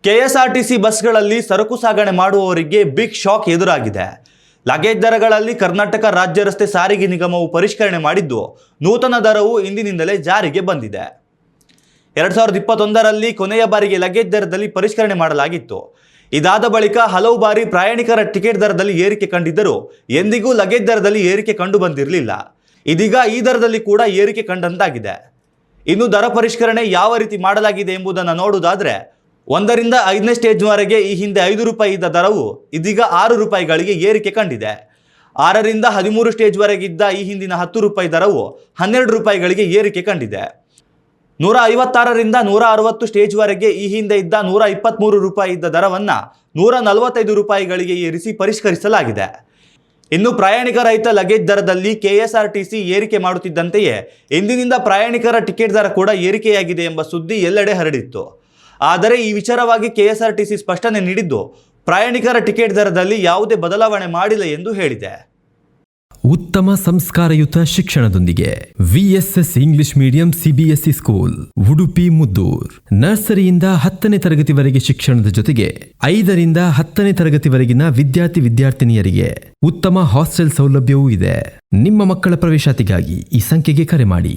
KSRTC ಬಸ್ಗಳಲ್ಲಿ ಸರಕು ಸಾಗಣೆ ಮಾಡುವವರಿಗೆ ಬಿಗ್ ಶಾಕ್ ಎದುರಾಗಿದೆ. ಲಗೇಜ್ ದರಗಳಲ್ಲಿ ಕರ್ನಾಟಕ ರಾಜ್ಯ ರಸ್ತೆ ಸಾರಿಗೆ ನಿಗಮವು ಪರಿಷ್ಕರಣೆ ಮಾಡಿದ್ದು, ನೂತನ ದರವು ಇಂದಿನಿಂದಲೇ ಜಾರಿಗೆ ಬಂದಿದೆ. 2021ರಲ್ಲಿ ಕೊನೆಯ ಬಾರಿಗೆ ಲಗೇಜ್ ದರದಲ್ಲಿ ಪರಿಷ್ಕರಣೆ ಮಾಡಲಾಗಿತ್ತು. ಇದಾದ ಬಳಿಕ ಹಲವು ಬಾರಿ ಪ್ರಯಾಣಿಕರ ಟಿಕೆಟ್ ದರದಲ್ಲಿ ಏರಿಕೆ ಕಂಡಿದ್ದರೂ ಎಂದಿಗೂ ಲಗೇಜ್ ದರದಲ್ಲಿ ಏರಿಕೆ ಕಂಡು ಬಂದಿರಲಿಲ್ಲ. ಇದೀಗ ಈ ದರದಲ್ಲಿ ಕೂಡ ಏರಿಕೆ ಕಂಡಂತಾಗಿದೆ. ಇನ್ನು ದರ ಪರಿಷ್ಕರಣೆ ಯಾವ ರೀತಿ ಮಾಡಲಾಗಿದೆ ಎಂಬುದನ್ನು ನೋಡುವುದಾದರೆ, 1ರಿಂದ 5ನೇ ಸ್ಟೇಜ್ವರೆಗೆ ಈ ಹಿಂದೆ 5 ರೂಪಾಯಿ ಇದ್ದ ದರವು ಇದೀಗ 6 ರೂಪಾಯಿಗಳಿಗೆ ಏರಿಕೆ ಕಂಡಿದೆ. 6ರಿಂದ 13 ಸ್ಟೇಜ್ವರೆಗಿದ್ದ ಈ ಹಿಂದಿನ 10 ರೂಪಾಯಿ ದರವು 12 ರೂಪಾಯಿಗಳಿಗೆ ಏರಿಕೆ ಕಂಡಿದೆ. 156ರಿಂದ 160 ಸ್ಟೇಜ್ವರೆಗೆ ಈ ಹಿಂದೆ ಇದ್ದ 123 ರೂಪಾಯಿ ಇದ್ದ ದರವನ್ನು 145 ರೂಪಾಯಿಗಳಿಗೆ ಏರಿಸಿ ಪರಿಷ್ಕರಿಸಲಾಗಿದೆ. ಇನ್ನು ಪ್ರಯಾಣಿಕ ರಹಿತ ಲಗೇಜ್ ದರದಲ್ಲಿ ಕೆಎಸ್ಆರ್ಟಿಸಿ ಏರಿಕೆ ಮಾಡುತ್ತಿದ್ದಂತೆಯೇ ಇಂದಿನಿಂದ ಪ್ರಯಾಣಿಕರ ಟಿಕೆಟ್ ದರ ಕೂಡ ಏರಿಕೆಯಾಗಿದೆ ಎಂಬ ಸುದ್ದಿ ಎಲ್ಲೆಡೆ ಹರಡಿತ್ತು. ಆದರೆ ಈ ವಿಚಾರವಾಗಿ ಕೆಎಸ್ಆರ್ಟಿಸಿ ಸ್ಪಷ್ಟನೆ ನೀಡಿದ್ದು, ಪ್ರಯಾಣಿಕರ ಟಿಕೆಟ್ ದರದಲ್ಲಿ ಯಾವುದೇ ಬದಲಾವಣೆ ಮಾಡಿಲ್ಲ ಎಂದು ಹೇಳಿದೆ. ಉತ್ತಮ ಸಂಸ್ಕಾರಯುತ ಶಿಕ್ಷಣದೊಂದಿಗೆ VSS English medium CBSE school, Udupi Muddur. ನರ್ಸರಿಯಿಂದ 10ನೇ ತರಗತಿವರೆಗೆ ಶಿಕ್ಷಣದ ಜೊತೆಗೆ 5ರಿಂದ 10ನೇ ತರಗತಿವರೆಗಿನ ವಿದ್ಯಾರ್ಥಿನಿಯರಿಗೆ ಉತ್ತಮ ಹಾಸ್ಟೆಲ್ ಸೌಲಭ್ಯವೂ ಇದೆ. ನಿಮ್ಮ ಮಕ್ಕಳ ಪ್ರವೇಶಾತಿಗಾಗಿ ಈ ಸಂಖ್ಯೆಗೆ ಕರೆ ಮಾಡಿ.